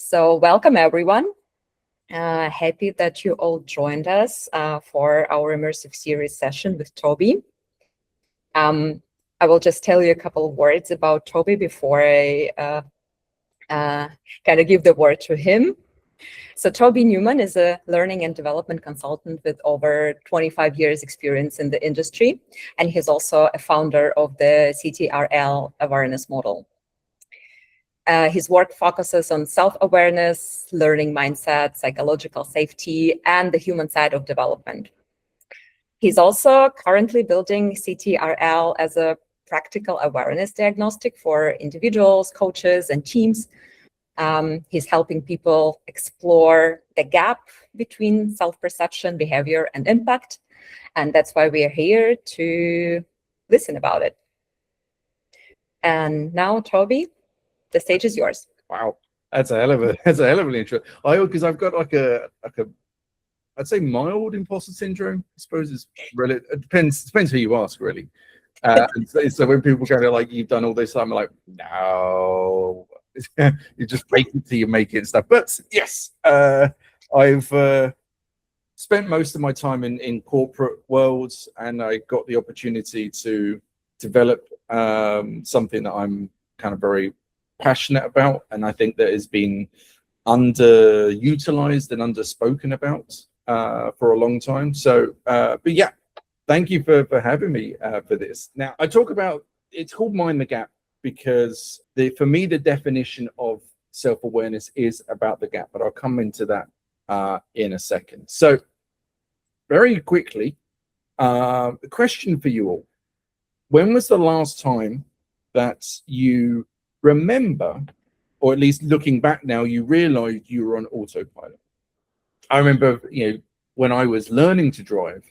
So welcome everyone. Happy that you all joined us for our immersive series session with Toby. I will just tell you a couple of words about Toby before I kind of give the word to him. So Toby Newman is a learning and development consultant with over 25 years experience in the industry, and he's also a founder of the CTRL awareness model. His work focuses on self-awareness, learning mindset, psychological safety, and the human side of development. He's also currently building CTRL as a practical awareness diagnostic for individuals, coaches, and teams. He's helping people explore the gap between self-perception, behavior, and impact. And that's why we are here to listen about it. And now, Toby, the stage is yours. Wow, that's a hell of an intro. Because I've got like a I'd say mild imposter syndrome. I suppose it's really it depends who you ask, really. So when people kind of like, you've done all this, I'm like, no, you just fake it till you make it and stuff. But yes, I've spent most of my time in corporate worlds, and I got the opportunity to develop something that I'm kind of very passionate about, and I think that has been underutilized and underspoken about for a long time. So, but yeah, thank you for having me for this. Now, I talk about, it's called Mind the Gap because for me, the definition of self-awareness is about the gap, but I'll come into that in a second. So very quickly, the question for you all: when was the last time that you remember, or at least looking back now, you realized you were on autopilot? I remember, when I was learning to drive,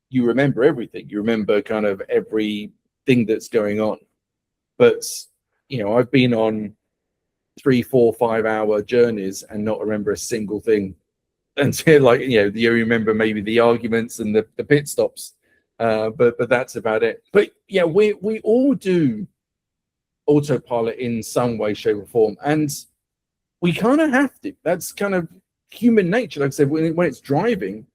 you remember everything. You remember kind of everything that's going on. But, I've been on 3, 4, 5 hour journeys and not remember a single thing until you remember maybe the arguments and the pit stops. But that's about it. But yeah, we all do autopilot in some way, shape, or form, and we kind of have to. That's kind of human nature. Like I said, when it's driving,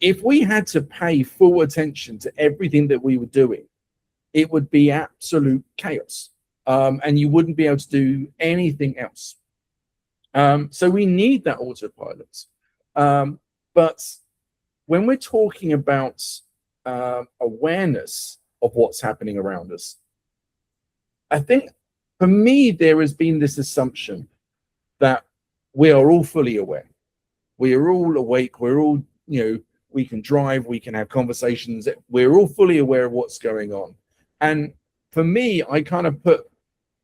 if we had to pay full attention to everything that we were doing, it would be absolute chaos, and you wouldn't be able to do anything else. So we need that autopilot. But when we're talking about awareness of what's happening around us, I think for me, there has been this assumption that we are all fully aware. We are all awake. We're all, we can drive, we can have conversations. We're all fully aware of what's going on. And for me, I kind of put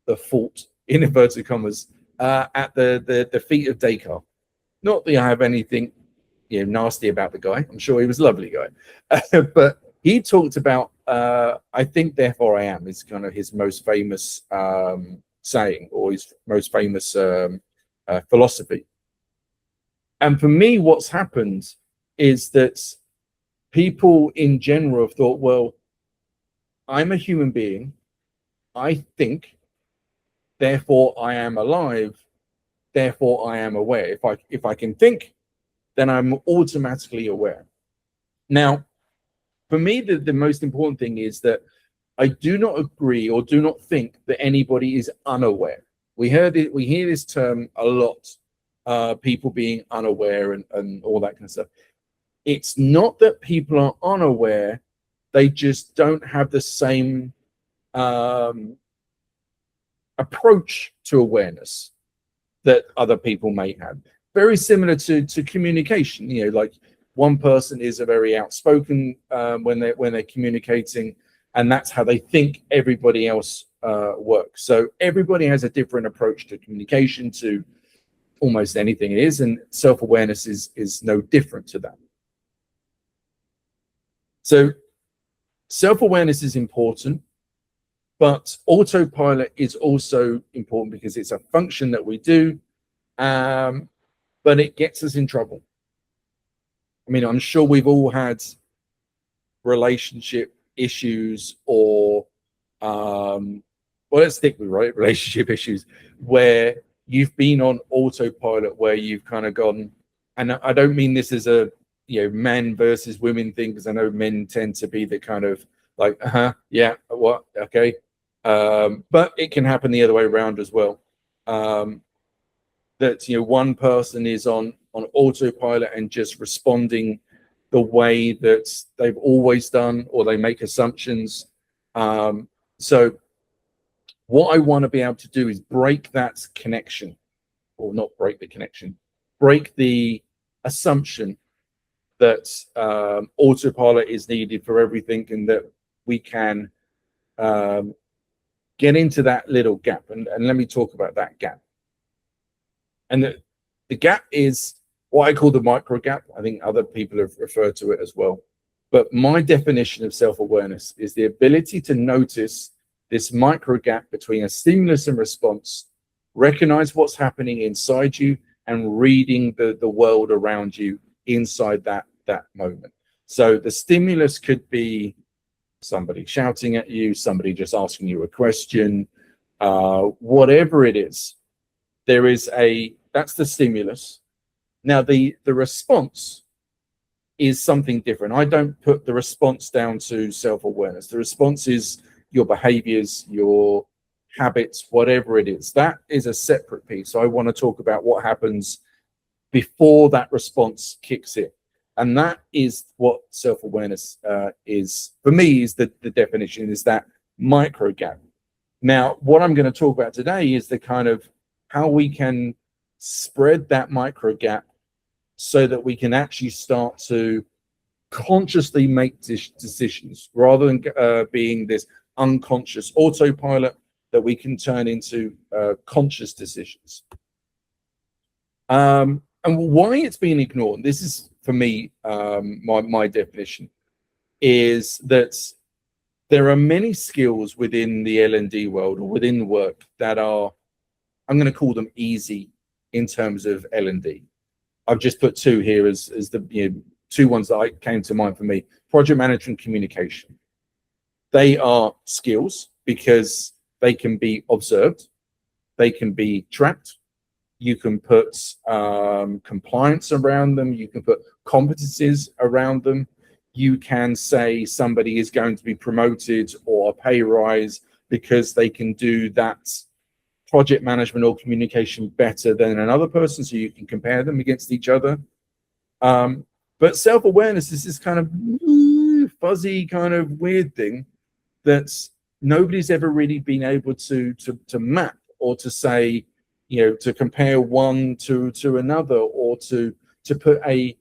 the fault, in inverted commas, at the feet of Descartes. Not that I have anything, nasty about the guy. I'm sure he was a lovely guy. But he talked about, I think, therefore I am, is kind of his most famous saying, or his most famous philosophy. And for me, what's happened is that people in general have thought, well, I'm a human being. I think, therefore I am alive. Therefore I am aware. If I can think, then I'm automatically aware. Now, for me, the most important thing is that I do not agree or do not think that anybody is unaware. We hear this term a lot, people being unaware and all that kind of stuff. It's not that people are unaware, they just don't have the same approach to awareness that other people may have. Very similar to communication, like one person is a very outspoken when they're communicating, and that's how they think everybody else works. So everybody has a different approach to communication, to almost anything it is, and self-awareness is no different to that. So self-awareness is important, but autopilot is also important because it's a function that we do, but it gets us in trouble. I mean, I'm sure we've all had relationship issues, or well, let's stick with relationship issues, where you've been on autopilot where you've kind of gone, and I don't mean this as a men versus women thing, because I know men tend to be the kind of like, yeah, what, okay, but it can happen the other way around as well. That one person is on autopilot and just responding the way that they've always done, or they make assumptions. So what I want to be able to do is break that connection, or not break the connection, break the assumption that autopilot is needed for everything, and that we can get into that little gap. And let me talk about that gap. And the gap is what I call the micro gap. I think other people have referred to it as well. But my definition of self-awareness is the ability to notice this micro gap between a stimulus and response, recognize what's happening inside you, and reading the world around you inside that moment. So the stimulus could be somebody shouting at you, somebody just asking you a question, whatever it is. That's the stimulus. Now the response is something different. I don't put the response down to self-awareness. The response is your behaviors, your habits, whatever it is. That is a separate piece. I want to talk about what happens before that response kicks in. And that is what self-awareness is, for me, is the definition, is that micro gap. Now, what I'm going to talk about today is the kind of how we can spread that micro gap so that we can actually start to consciously make decisions, rather than being this unconscious autopilot, that we can turn into conscious decisions. And why it's being ignored, this is, for me, my definition, is that there are many skills within the L&D world, or within the work, that are, I'm going to call them easy in terms of L&D. I've just put two here as the two ones that came to mind for me: project management, communication. They are skills because they can be observed, they can be tracked. You can put compliance around them. You can put competencies around them. You can say somebody is going to be promoted or a pay rise because they can do that project management or communication better than another person, so you can compare them against each other. But self-awareness is this kind of fuzzy, kind of weird thing that nobody's ever really been able to map, or to say, to compare one to another, or to put a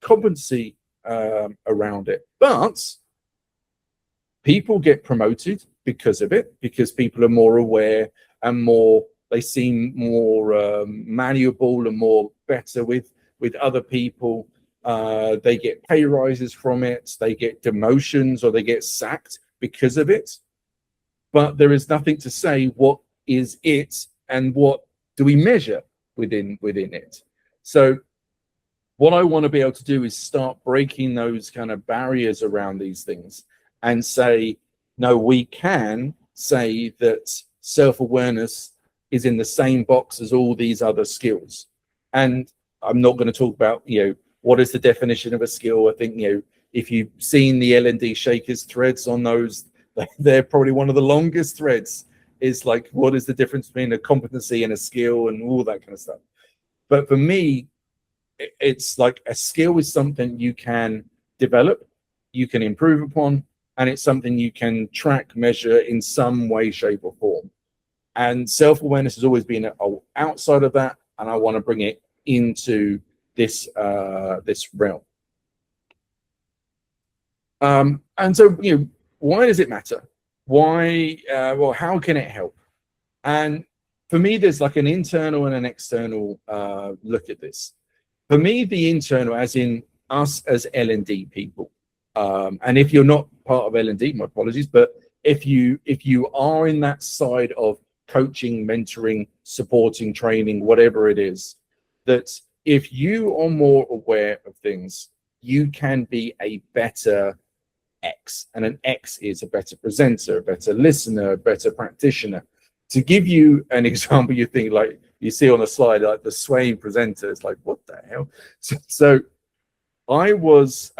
competency around it. But people get promoted because of it, because people are more aware and they seem more malleable and more better with other people. They get pay rises from it, they get demotions, or they get sacked because of it. But there is nothing to say what is it and what do we measure within it. So what I want to be able to do is start breaking those kind of barriers around these things, and say, no, we can say that self-awareness is in the same box as all these other skills. And I'm not going to talk about, what is the definition of a skill. I think, if you've seen the L&D Shakers threads on those, they're probably one of the longest threads. Is like, what is the difference between a competency and a skill, and all that kind of stuff. But for me, it's like a skill is something you can develop, you can improve upon, and it's something you can track, measure in some way, shape, or form. And self-awareness has always been outside of that, and I want to bring it into this realm. And so, why does it matter? Why? Well, how can it help? And for me, there's like an internal and an external look at this. For me, the internal, as in us as L&D people, and if you're not part of L&D, my apologies, but if you are in that side of coaching, mentoring, supporting, training, whatever it is, that if you are more aware of things, you can be a better X, and an X is a better presenter, a better listener, a better practitioner. To give you an example, you think like, you see on the slide, like the swaying presenter. It's like, what the hell? So I was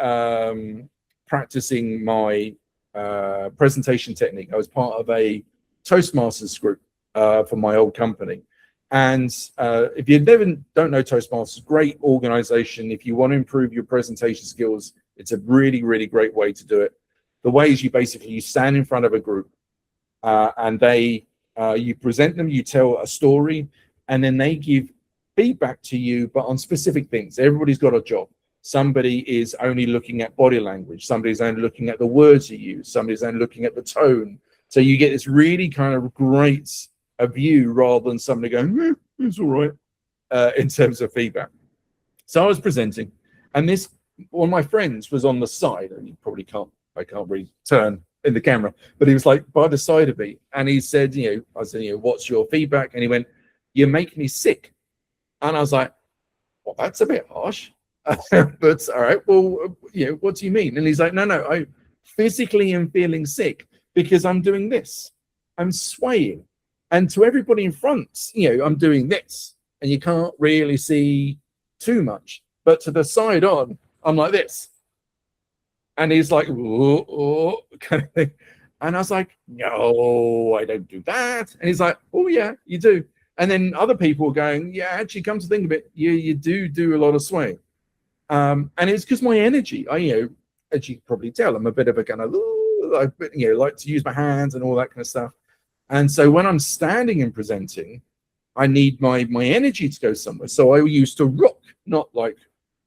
practicing my presentation technique. I was part of a Toastmasters group for my old company. And if you don't know Toastmasters, great organization. If you want to improve your presentation skills, it's a really, really great way to do it. The way is you stand in front of a group and you present them, you tell a story, and then they give feedback to you, but on specific things. Everybody's got a job. Somebody is only looking at body language. Somebody's only looking at the words you use. Somebody's only looking at the tone. So you get this really kind of great view rather than somebody going, it's all right, in terms of feedback. So I was presenting, and one of my friends was on the side, and I can't really turn in the camera, but he was like by the side of me, and he said, I said, what's your feedback? And he went, you make me sick. And I was like, well, that's a bit harsh. But all right, well, what do you mean? And he's like, no, I physically am feeling sick because I'm doing this. I'm swaying. And to everybody in front, I'm doing this. And you can't really see too much. But to the side on, I'm like this. And he's like, oh, kind of thing. And I was like, no, I don't do that. And he's like, oh, yeah, you do. And then other people were going, yeah, actually, come to think of it, you do a lot of swaying. And it's because my energy, as you can probably tell, I'm a bit of a kind of, like to use my hands and all that kind of stuff. And so when I'm standing and presenting, I need my energy to go somewhere. So I used to rock, not like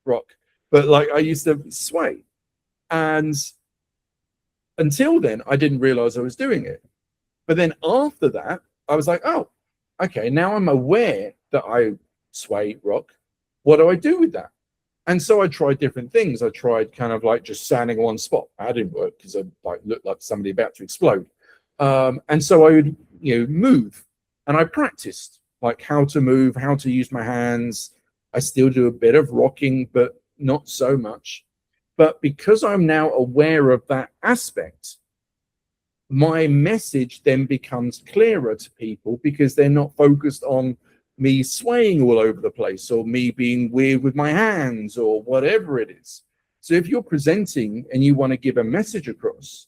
rock, but like I used to sway. And until then, I didn't realize I was doing it. But then after that, I was like, oh, okay, now I'm aware that I sway, rock. What do I do with that? And so I tried different things. I tried kind of like just standing on one spot. That didn't work because I looked like somebody about to explode. And so I would, move, and I practiced like how to move, how to use my hands. I still do a bit of rocking, but not so much. But because I'm now aware of that aspect, my message then becomes clearer to people because they're not focused on me swaying all over the place or me being weird with my hands or whatever it is. So if you're presenting and you want to give a message across,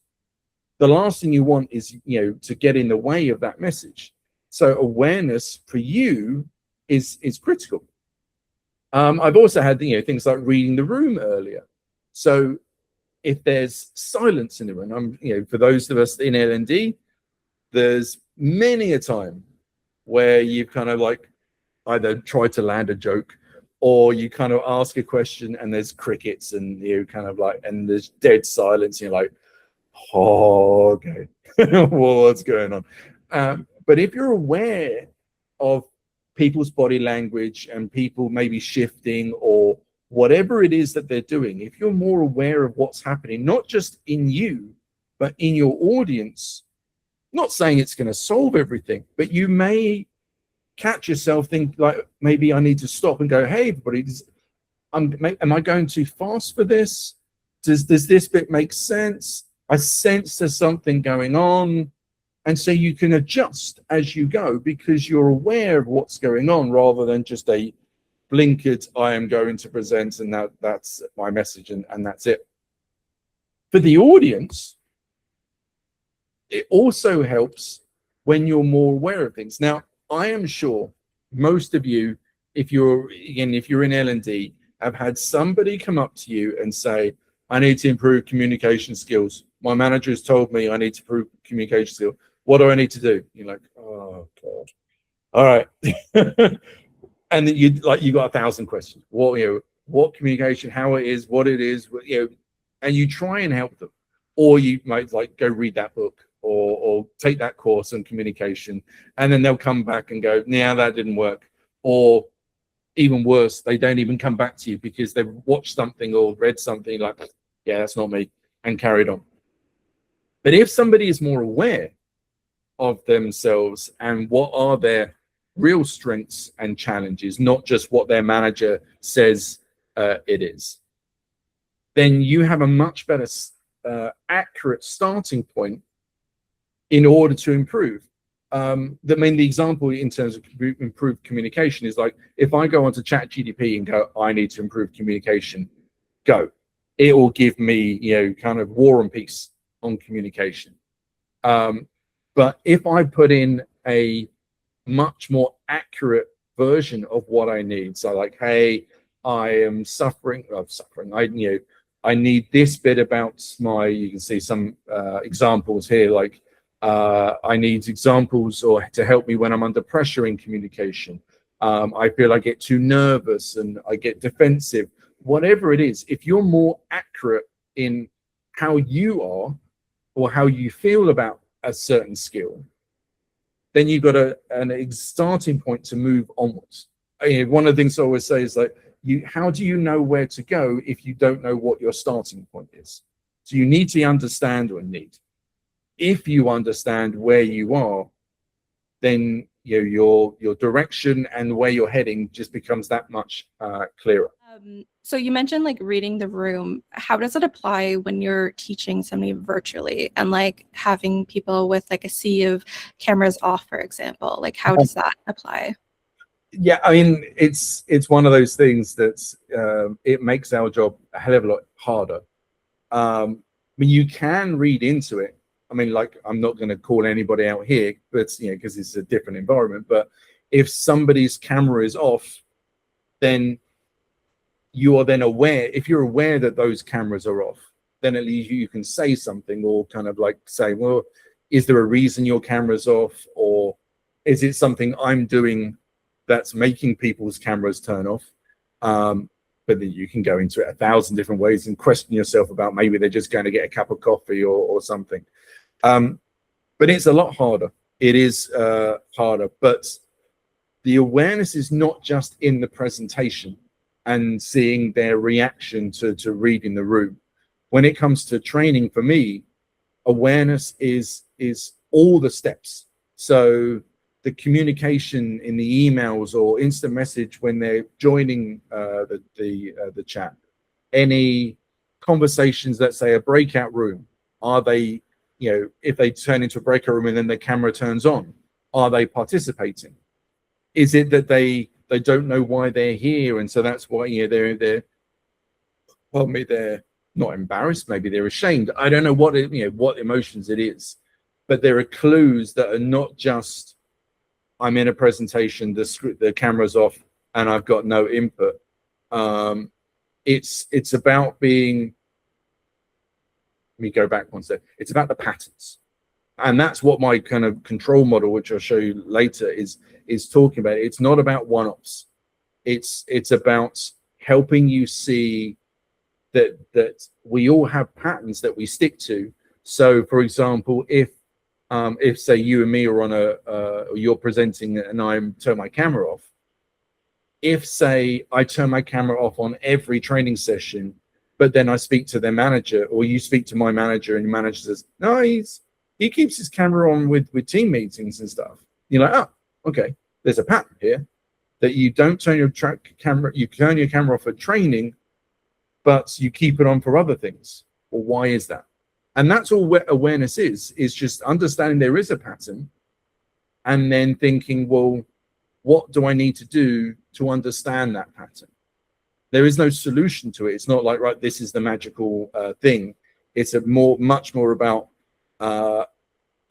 the last thing you want is, to get in the way of that message. So awareness for you is critical. I've also had, things like reading the room earlier. So if there's silence in the room, for those of us in L&D, there's many a time where you've kind of like either tried to land a joke or you kind of ask a question and there's crickets and and there's dead silence. And you're like, oh, okay, what's going on? But if you're aware of people's body language and people maybe shifting or whatever it is that they're doing, if you're more aware of what's happening, not just in you, but in your audience, not saying it's going to solve everything, but you may catch yourself think like, maybe I need to stop and go, hey, everybody, am I going too fast for this? Does this bit make sense? I sense there's something going on. And so you can adjust as you go because you're aware of what's going on rather than just a blinkered, I am going to present and that's my message and that's it. For the audience, it also helps when you're more aware of things. Now, I am sure most of you, if you're in L&D, have had somebody come up to you and say, I need to improve communication skills. My manager has told me I need to improve communication skills. What do I need to do? You're like, oh God. All right. And then you got 1,000 questions. What communication, how it is, what it is, and you try and help them. Or you might go read that book or take that course on communication, and then they'll come back and go, yeah, that didn't work. Or even worse, they don't even come back to you because they've watched something or read something like, yeah, that's not me, and carried on. But if somebody is more aware of themselves and what are their real strengths and challenges, not just what their manager says it is, then you have a much better accurate starting point in order to improve. the example in terms of improved communication is like, if I go onto ChatGPT and go, I need to improve communication, go. It will give me, kind of War and Peace on communication. But if I put in a much more accurate version of what I need, so like, hey, I am suffering. I need this bit about my. You can see some examples here, like I need examples or to help me when I'm under pressure in communication. I feel I get too nervous and I get defensive. Whatever it is, if you're more accurate in how you are or how you feel about a certain skill, then you've got a starting point to move onwards. One of the things I always say is like, how do you know where to go if you don't know what your starting point is? So you need to understand if you understand where you are, then your direction and where you're heading just becomes that much clearer. So you mentioned like reading the room. How does it apply when you're teaching somebody virtually and like having people with like a sea of cameras off, for example? Like how does that apply? Yeah, I mean, it's one of those things that's it makes our job a hell of a lot harder. I mean, you can read into it. I mean, like, I'm not going to call anybody out here, but because it's a different environment. But if somebody's camera is off, then you are then aware. If you're aware that those cameras are off, then at least you can say something, or kind of like say, well, is there a reason your camera's off, or is it something I'm doing that's making people's cameras turn off? But then you can go into it 1,000 different ways and question yourself about maybe they're just going to get a cup of coffee or something. But it's a lot harder. It is harder, but the awareness is not just in the presentation and seeing their reaction to reading the room. When it comes to training, for me, awareness is all the steps. So the communication in the emails or instant message when they're joining the chat, any conversations, let's say a breakout room, are they, if they turn into a breakout room and then the camera turns on, are they participating? Is it that they don't know why they're here, and so that's why they're not embarrassed, maybe they're ashamed. I don't know what what emotions it is, but there are clues that are not just I'm in a presentation, the camera's off and I've got no input. It's about being. Let me go back one step. It's about the patterns, and that's what my kind of control model, which I'll show you later, is talking about. It's not about one-offs. It's about helping you see that we all have patterns that we stick to. So, for example, if say you and me are on you're presenting and I turn my camera off. If say I turn my camera off on every training session, but then I speak to their manager, or you speak to my manager, and your manager says, no, he keeps his camera on with team meetings and stuff. You're like, oh, okay, there's a pattern here that you don't turn your camera, you turn your camera off for training, but you keep it on for other things. Well, why is that? And that's all awareness is just understanding there is a pattern, and then thinking, well, what do I need to do to understand that pattern? There is no solution to it. It's not like, right, this is the magical thing. It's much more about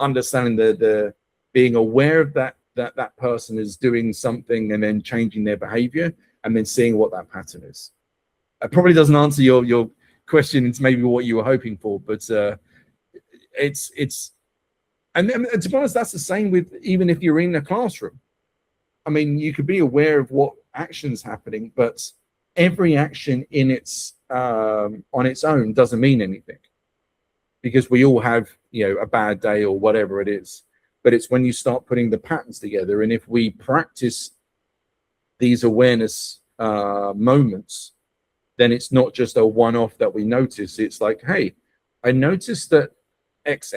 understanding the being aware of that person is doing something and then changing their behavior, and then seeing what that pattern is. It probably doesn't answer your question. It's maybe what you were hoping for, but and to be honest, that's the same with even if you're in a classroom. I mean, you could be aware of what action's happening, but every action in its on its own doesn't mean anything, because we all have a bad day or whatever it is. But it's when you start putting the patterns together, and if we practice these awareness moments, then it's not just a one-off that we notice. It's like, hey, I noticed that X.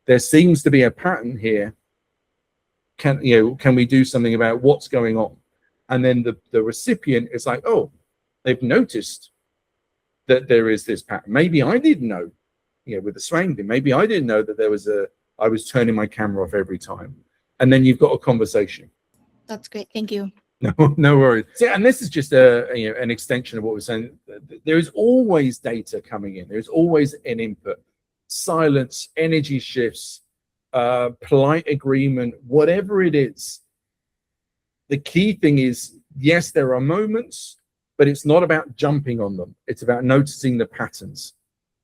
There seems to be a pattern here. Can we do something about what's going on? And then the recipient is like, oh, they've noticed that there is this pattern. Maybe I didn't know, with the swaying thing. Maybe I didn't know that there was I was turning my camera off every time. And then you've got a conversation. That's great. Thank you. No, no worries. So, and this is just an extension of what we're saying. There is always data coming in. There's always an input, silence, energy shifts, polite agreement, whatever it is. The key thing is, yes, there are moments, but it's not about jumping on them. It's about noticing the patterns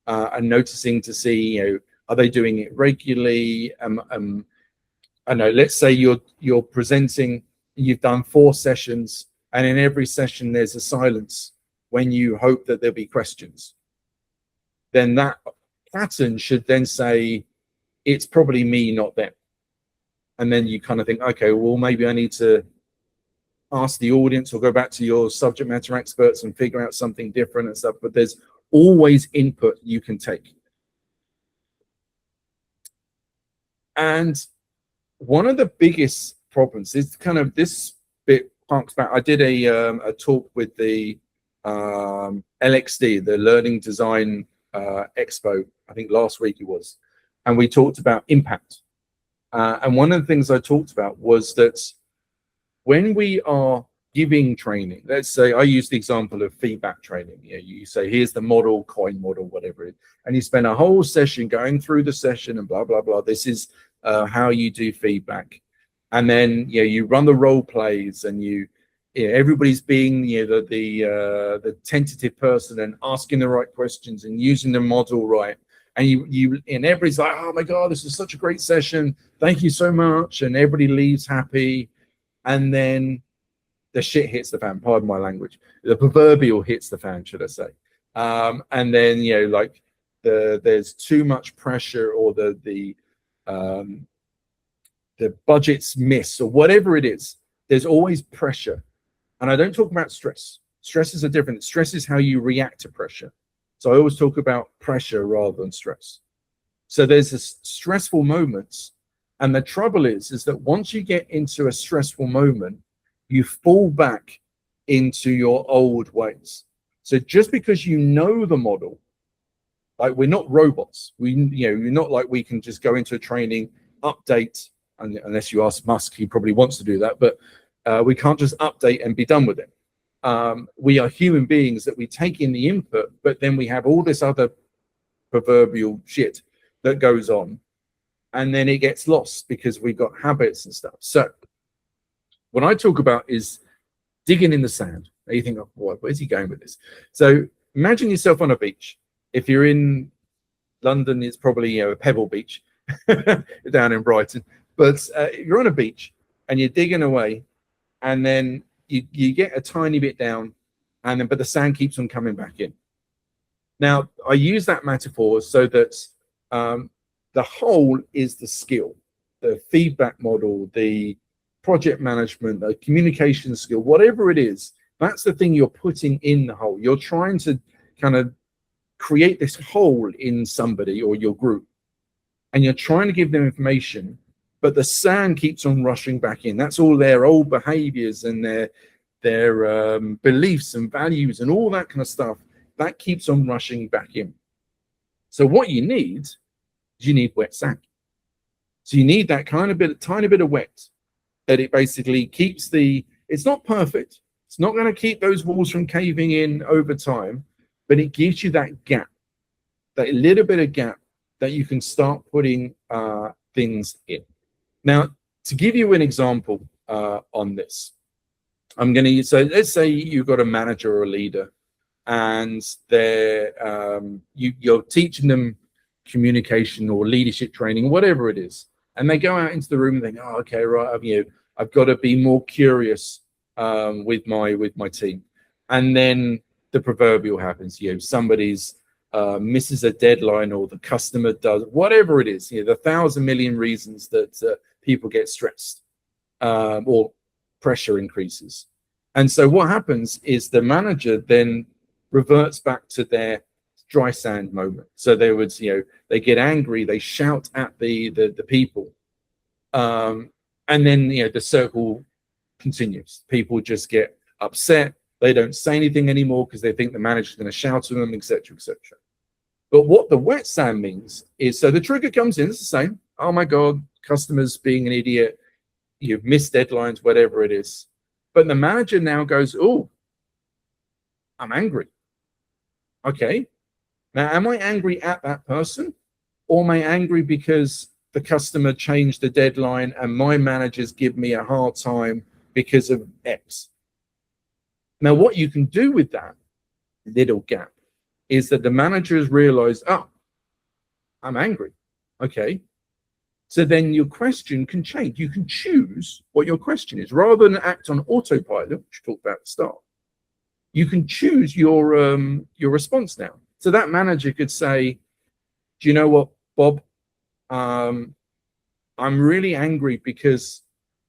and noticing to see, are they doing it regularly? I know, let's say you're presenting, you've done 4 sessions, and in every session there's a silence when you hope that there'll be questions. Then that pattern should then say, it's probably me, not them. And then you kind of think, okay, well, maybe I need to ask the audience or go back to your subject matter experts and figure out something different and stuff. But there's always input you can take. And one of the biggest problems is kind of this bit harks back. I did a talk with the LXD, the Learning Design Expo, I think last week it was, and we talked about impact. And one of the things I talked about was that when we are giving training, let's say I use the example of feedback training. You say, here's the model, coin model, whatever it is, and you spend a whole session going through the session and blah, blah, blah. This is how you do feedback. And then you run the role plays and everybody's being the tentative person and asking the right questions and using the model right. And and everybody's like, oh my God, this is such a great session. Thank you so much. And everybody leaves happy. And then the shit hits the fan, pardon my language. The proverbial hits the fan, should I say. And then, there's too much pressure or the budgets miss or whatever it is. There's always pressure. And I don't talk about stress. Stress is different. Stress is how you react to pressure. So I always talk about pressure rather than stress. So there's this stressful moments. And the trouble is that once you get into a stressful moment, you fall back into your old ways. So just because you know the model, like we're not robots. You're not like we can just go into a training, update, unless you ask Musk, he probably wants to do that, but we can't just update and be done with it. We are human beings that we take in the input, but then we have all this other proverbial shit that goes on. And then it gets lost because we've got habits and stuff. So what I talk about is digging in the sand. Now you think, oh, boy, where's he going with this? So imagine yourself on a beach. If you're in London, it's probably a pebble beach down in Brighton. But you're on a beach and you're digging away, and then you get a tiny bit down, but the sand keeps on coming back in. Now, I use that metaphor so that the whole is the skill, the feedback model, the project management, the communication skill, whatever it is, that's the thing you're putting in the hole. You're trying to kind of create this hole in somebody or your group, and you're trying to give them information, but the sand keeps on rushing back in. That's all their old behaviors and their beliefs and values and all that kind of stuff. That keeps on rushing back in. So what you need wet sand. So you need that tiny bit of wet that it basically keeps it's not perfect. It's not going to keep those walls from caving in over time, but it gives you that gap, that little bit of gap that you can start putting things in. Now, to give you an example on this, I'm going to use, so let's say you've got a manager or a leader and you're teaching them communication or leadership training, whatever it is, and they go out into the room and think, oh, okay, right, I've got to be more curious with my team. And then the proverbial happens, somebody's misses a deadline or the customer does, whatever it is, the 1,000 million reasons that people get stressed or pressure increases. And so what happens is the manager then reverts back to their dry sand moment. So they would, they get angry, they shout at the people. And then, the circle continues. People just get upset. They don't say anything anymore because they think the manager's going to shout at them, etc., etc. But what the wet sand means is, so the trigger comes in, it's the same. oh my God, customers being an idiot, you've missed deadlines, whatever it is. But the manager now goes, oh, I'm angry. Okay. Now, am I angry at that person? Or am I angry because the customer changed the deadline and my managers give me a hard time because of X? Now, what you can do with that little gap is that the managers realize, oh, I'm angry. Okay. So then your question can change. You can choose what your question is rather than act on autopilot, which we talked about at the start. You can choose your response now. So that manager could say, do you know what, Bob? I'm really angry because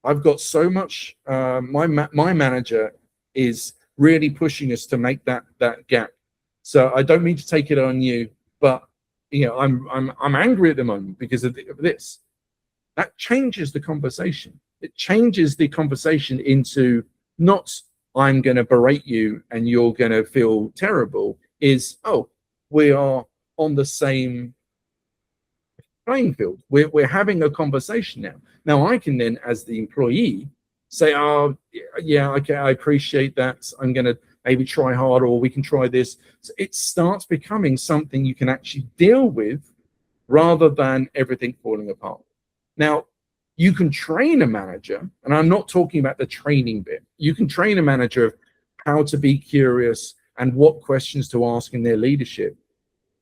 I've got so much. My manager is really pushing us to make that gap. So I don't mean to take it on you, but I'm angry at the moment because of this. That changes the conversation. It changes the conversation into not I'm going to berate you and you're going to feel terrible. Is, oh, we are on the same playing field. We're having a conversation now. Now I can then, as the employee, say, oh yeah, okay, I appreciate that. I'm going to maybe try harder, or we can try this. So it starts becoming something you can actually deal with rather than everything falling apart. Now, you can train a manager, and I'm not talking about the training bit. You can train a manager of how to be curious and what questions to ask in their leadership.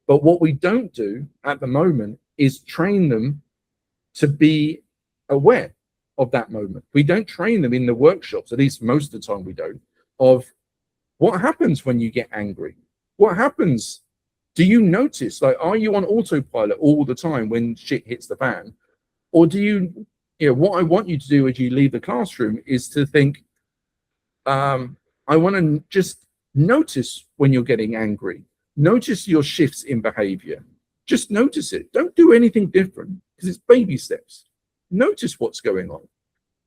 But what we don't do at the moment is train them to be aware of that moment. We don't train them in the workshops, at least most of the time we don't, of what happens when you get angry. What happens? Do you notice, like, are you on autopilot all the time when shit hits the fan? Or do you what I want you to do as you leave the classroom is to think, I want to just notice when you're getting angry. Notice your shifts in behavior. Just notice it. Don't do anything different because it's baby steps. Notice what's going on.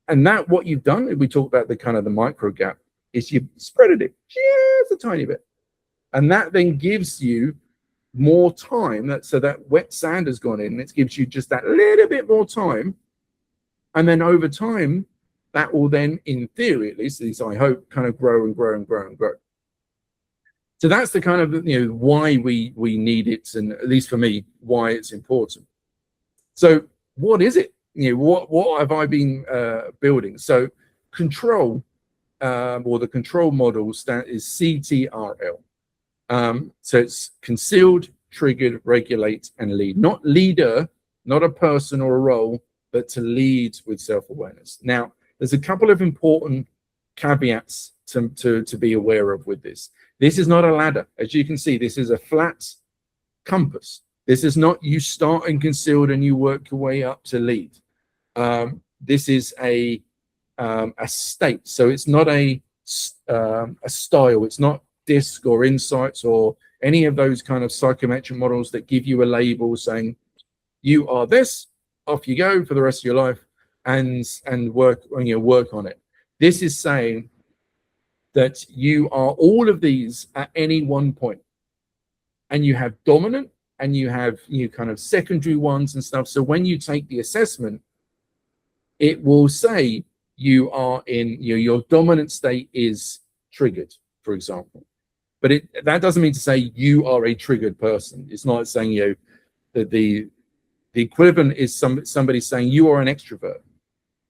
And that what you've done, we talked about the kind of the micro gap, is you've spreaded it just a tiny bit. And that then gives you more time. So that wet sand has gone in. It gives you just that little bit more time. And then over time, that will then, in theory at least I hope, kind of grow and grow and grow and grow. So that's the kind of why we need it, and at least for me, why it's important. So what is it? What have I been building? So control, or the control model is CTRL. So it's concealed, triggered, regulate, and lead. Not leader, not a person or a role, but to lead with self-awareness. Now, there's a couple of important caveats to be aware of with this. This is not a ladder. As you can see, this is a flat compass. This is not you start in concealed and you work your way up to lead. This is a state. So it's not a style. It's not DISC or insights or any of those kind of psychometric models that give you a label saying you are this, off you go for the rest of your life, and work on it. This is saying that you are all of these at any one point, and you have dominant and you have kind of secondary ones and stuff. So when you take the assessment, it will say you are in your dominant state is triggered, for example. But that doesn't mean to say you are a triggered person. It's not saying that the equivalent is somebody saying you are an extrovert.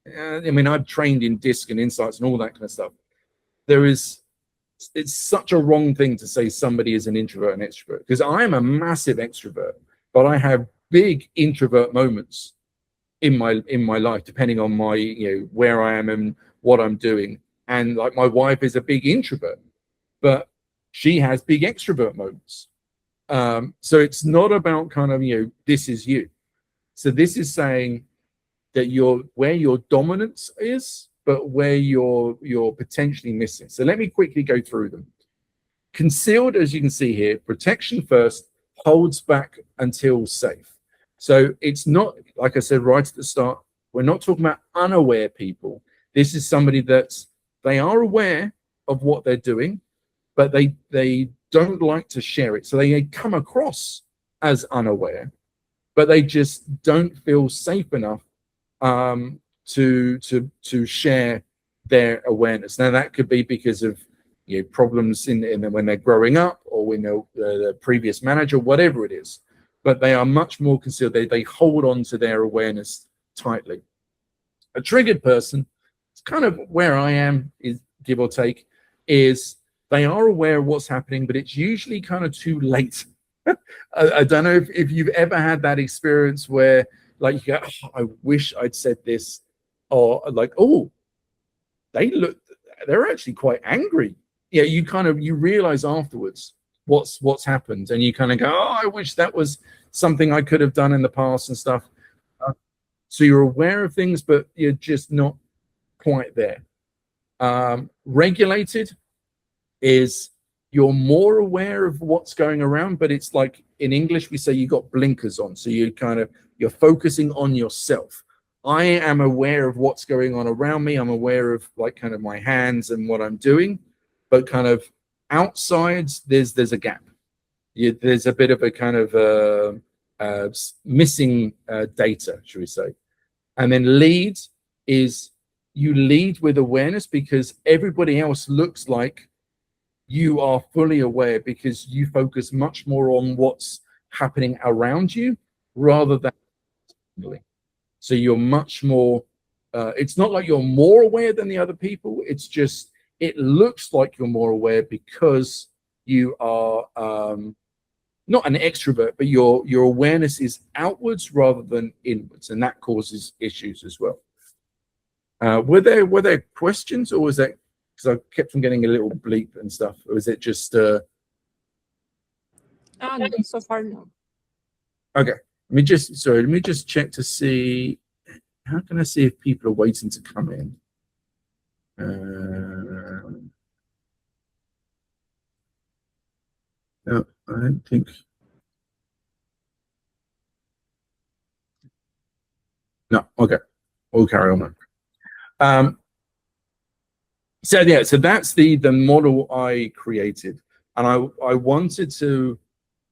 I mean, I've trained in DISC and insights and all that kind of stuff. It's such a wrong thing to say somebody is an introvert and extrovert, because I am a massive extrovert, but I have big introvert moments in my life, depending on my where I am and what I'm doing. And like my wife is a big introvert, but she has big extrovert moments. So it's not about kind of this is you. So this is saying that where your dominance is, but where you're potentially missing. So let me quickly go through them. Concealed, as you can see here, protection first, holds back until safe. So it's not, like I said right at the start, we're not talking about unaware people. This is somebody that they are aware of what they're doing, but they don't like to share it. So they come across as unaware, but they just don't feel safe enough to share their awareness. Now that could be because of problems in when they're growing up, or when the previous manager, whatever it is. But they are much more concealed. They hold on to their awareness tightly. A triggered person, it's kind of where I am, is give or take, is they are aware of what's happening, but it's usually kind of too late. I don't know if you've ever had that experience where like you go, oh, I wish I'd said this, or like, oh, they're actually quite angry. Yeah, you realize afterwards what's happened, and you kind of go, oh, I wish that was something I could have done in the past and stuff. So you're aware of things, but you're just not quite there. Regulated is you're more aware of what's going around, but it's like in English we say you got blinkers on, so you're focusing on yourself. I am aware of what's going on around me. I'm aware of like kind of my hands and what I'm doing, but kind of outside there's a gap. There's a bit of a kind of missing data, should we say. And then lead is you lead with awareness because everybody else looks like you are fully aware, because you focus much more on what's happening around you rather than. So you're much more, it's not like you're more aware than the other people. It's just, it looks like you're more aware because you are not an extrovert, but your awareness is outwards rather than inwards, and that causes issues as well. Were there questions, or was that because I kept on getting a little bleep and stuff, or was it just? So far, no. Okay, let me just check to see. How can I see if people are waiting to come in? No, I don't think. No, okay, we'll carry on. So yeah, so that's the model I created, and I wanted to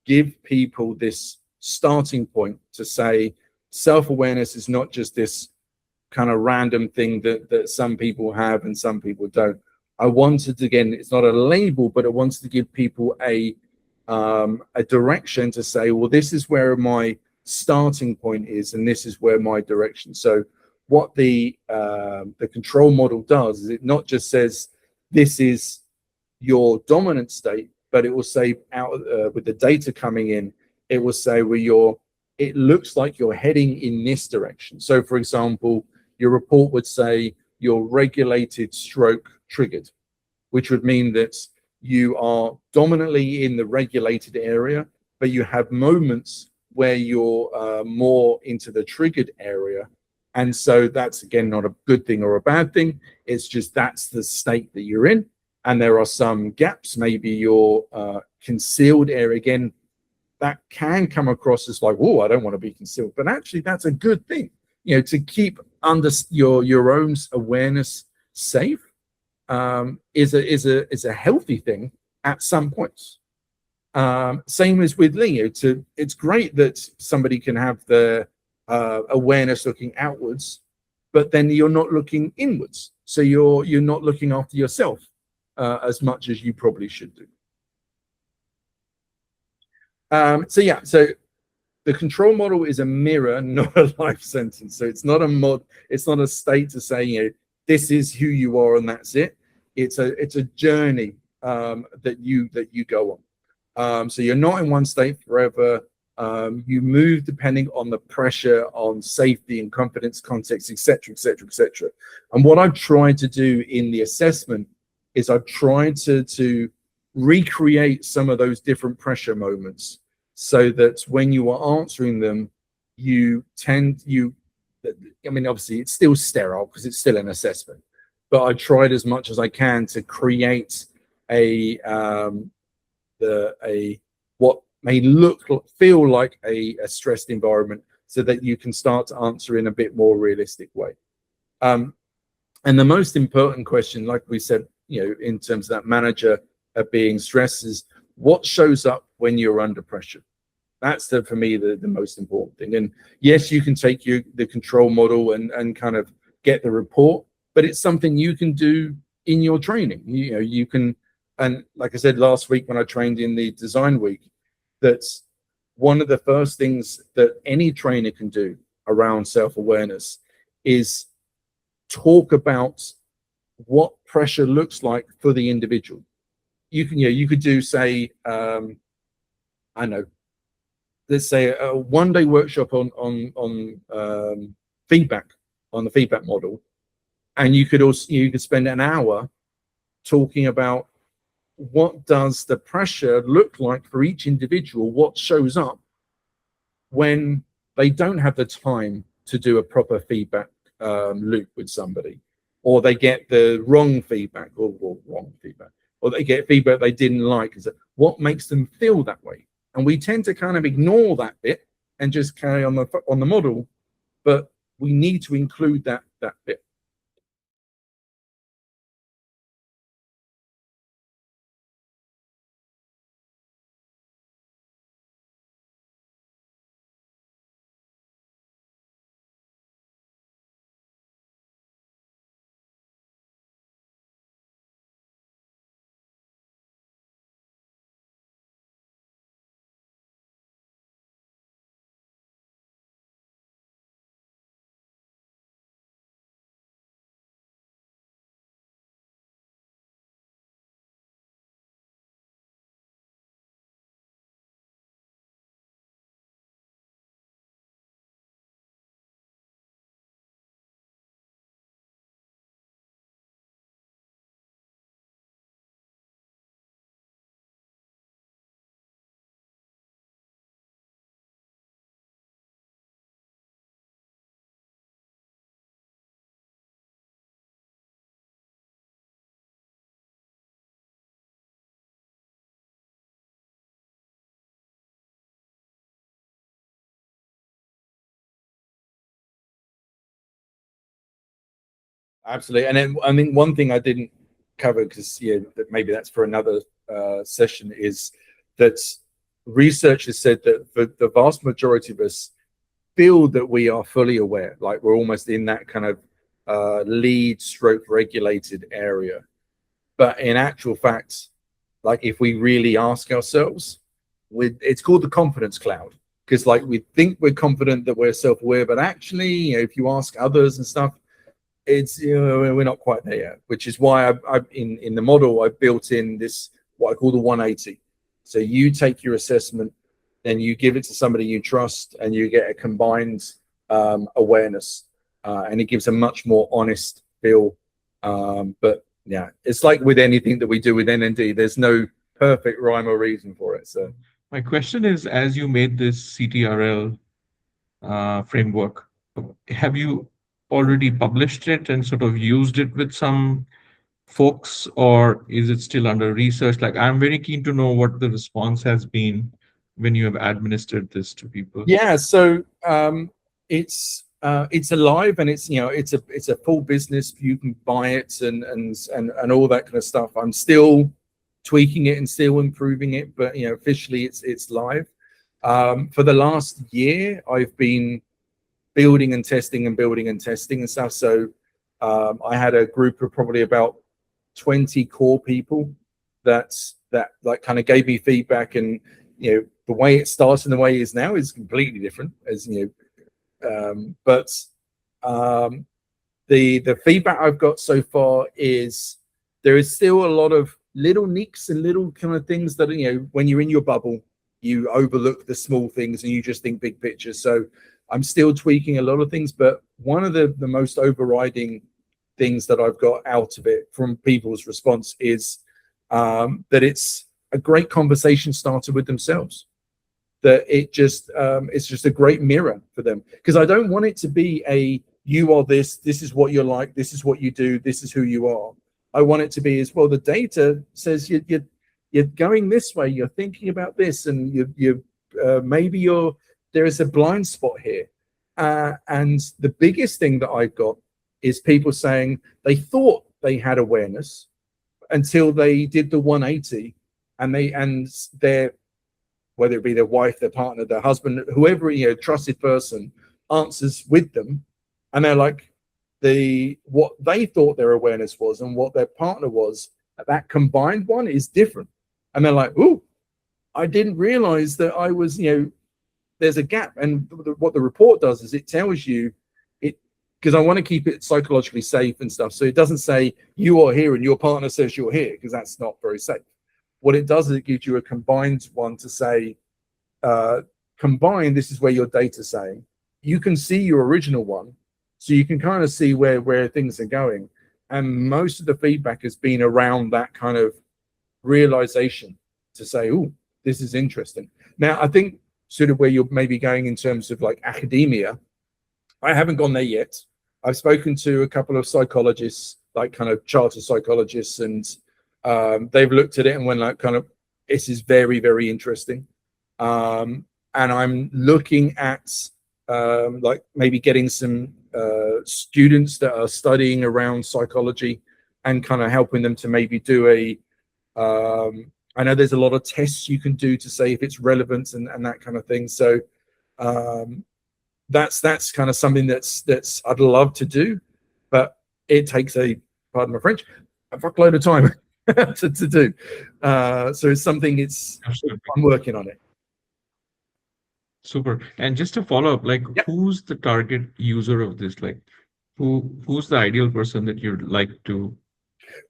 give people this starting point to say self-awareness is not just this kind of random thing that some people have and some people don't. I wanted to, again, it's not a label, but I wanted to give people a direction to say, well, this is where my starting point is, and this is where my direction. So what the control model does is it not just says this is your dominant state, but it will say out with the data coming in, it will say it looks like you're heading in this direction. So for example, your report would say you're regulated stroke triggered, which would mean that you are dominantly in the regulated area, but you have moments where you're more into the triggered area. And so that's, again, not a good thing or a bad thing. It's just that's the state that you're in. And there are some gaps, maybe your concealed area, again, that can come across as like, oh, I don't want to be concealed. But actually, that's a good thing, to keep under your own awareness safe is a healthy thing at some points. Same as with Leo. It's great that somebody can have the awareness looking outwards, but then you're not looking inwards. So you're not looking after yourself as much as you probably should do. So the control model is a mirror, not a life sentence. So it's not a state to say, this is who you are and that's it. It's a journey that you go on. So you're not in one state forever. You move depending on the pressure on safety and confidence, context, etc., etc., etc. And what I've tried to do in the assessment is I've tried to recreate some of those different pressure moments, so that when you are answering them, obviously it's still sterile because it's still an assessment, but I tried as much as I can to create what may feel like a stressed environment, so that you can start to answer in a bit more realistic way. And the most important question, like we said, in terms of that manager being stressed, is what shows up when you're under pressure. That's for me the most important thing. And yes, you can take the control model and kind of get the report, but it's something you can do in your training. You know, you can, and like I said last week when I trained in the design week, that's one of the first things that any trainer can do around self-awareness is talk about what pressure looks like for the individual. You can, you could do, say, I know, let's say a one-day workshop on feedback, on the feedback model, and you could spend an hour talking about what does the pressure look like for each individual, what shows up when they don't have the time to do a proper feedback loop with somebody, or they get the wrong feedback, or they get feedback they didn't like. Is what makes them feel that way? And we tend to kind of ignore that bit and just carry on the model, but we need to include that bit. Absolutely. And then I mean, one thing I didn't cover, because that maybe that's for another session, is that research has said that for the vast majority of us feel that we are fully aware, like we're almost in that kind of lead stroke regulated area. But in actual fact, like if we really ask ourselves, it's called the confidence cloud, because like we think we're confident that we're self-aware, but actually, if you ask others and stuff, it's we're not quite there yet, which is why I in the model I built in this what I call the 180. So you take your assessment, then you give it to somebody you trust, and you get a combined awareness, and it gives a much more honest feel. But yeah, it's like with anything that we do with NND, there's no perfect rhyme or reason for it. So my question is, as you made this CTRL framework, have you already published it and sort of used it with some folks, or is it still under research? Like, I'm very keen to know what the response has been when you have administered this to people. Yeah, so it's alive, and it's a full business. You can buy it and all that kind of stuff. I'm still tweaking it and still improving it, but officially it's live. For the last year, I've been building and testing and stuff. So I had a group of probably about 20 core people that like kind of gave me feedback, and the way it starts and the way it is now is completely different, as but the feedback I've got so far is there is still a lot of little nicks and little kind of things that when you're in your bubble, you overlook the small things and you just think big picture. So I'm still tweaking a lot of things, but one of the most overriding things that I've got out of it from people's response is that it's a great conversation starter with themselves. That it's just a great mirror for them, because I don't want it to be a you are this is what you're like, this is what you do, this is who you are. I want it to be as well. The data says you're going this way, you're thinking about this, and maybe there is a blind spot here. And the biggest thing that I got is people saying they thought they had awareness until they did the 180, and their whether it be their wife, their partner, their husband, whoever, trusted person, answers with them, and they're like, what they thought their awareness was and what their partner was, that combined one is different. And they're like, "Ooh, I didn't realize that I was, there's a gap." And what the report does is it tells you it, because I want to keep it psychologically safe and stuff. So it doesn't say you are here and your partner says you're here, because that's not very safe. What it does is it gives you a combined one to say, combined, this is where your data's saying. You can see your original one, so you can kind of see where things are going. And most of the feedback has been around that kind of realization to say, "Oh, this is interesting." Now, I think sort of where you're maybe going in terms of like academia, I haven't gone there yet. I've spoken to a couple of psychologists, like kind of chartered psychologists, and they've looked at it and went like, kind of, this is very, very interesting. And I'm looking at like maybe getting some students that are studying around psychology and kind of helping them to maybe do I know there's a lot of tests you can do to say if it's relevant and that kind of thing. So that's kind of something that's I'd love to do, but it takes pardon my French, a fuckload of time to do. So it's something I'm working on it. Super. And just to follow up, like, Yep. who's the target user of this? Like, who's the ideal person that you'd like to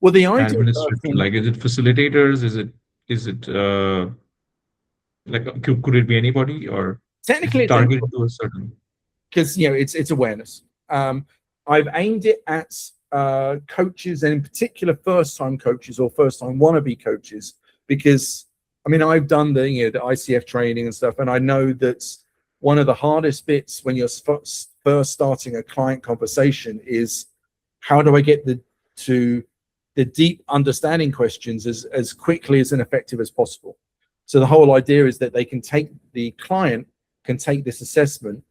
Well, the ideal administer to? person, Like, is it facilitators? Is it like, could it be anybody, or is technically it it's targeted to a certain? because it's awareness. I've aimed it at coaches, and in particular first-time coaches or first-time wannabe coaches, because I mean I've done the ICF training and stuff, and I know that one of the hardest bits when you're first starting a client conversation is how do I get to the deep understanding questions as quickly as and effective as possible. So the whole idea is that the client can take this assessment.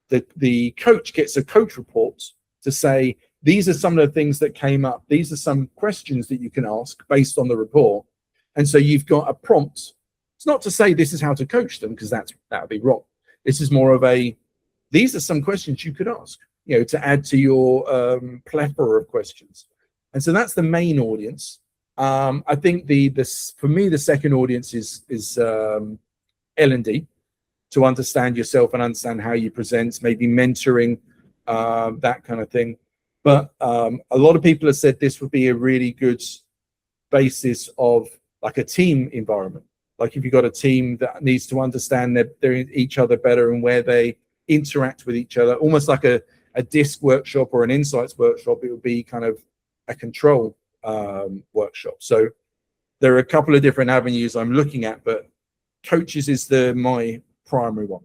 The coach gets a coach report to say, these are some of the things that came up. These are some questions that you can ask based on the report. And so you've got a prompt. It's not to say this is how to coach them, because that would be wrong. This is more of these are some questions you could ask, to add to your plethora of questions. And so that's the main audience. I think for me, the second audience is L&D, to understand yourself and understand how you present, maybe mentoring, that kind of thing. But a lot of people have said this would be a really good basis of like a team environment. Like if you've got a team that needs to understand each other better and where they interact with each other, almost like a DISC workshop or an insights workshop, it would be kind of a control workshop. So there are a couple of different avenues I'm looking at, but coaches is my primary one.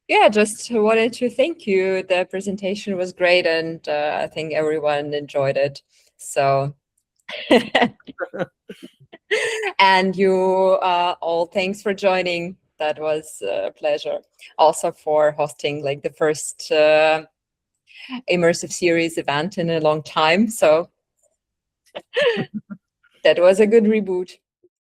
Yeah, just wanted to thank you. The presentation was great, and I think everyone enjoyed it. So, and you all, thanks for joining. That was a pleasure. Also for hosting like the first immersive series event in a long time. So that was a good reboot.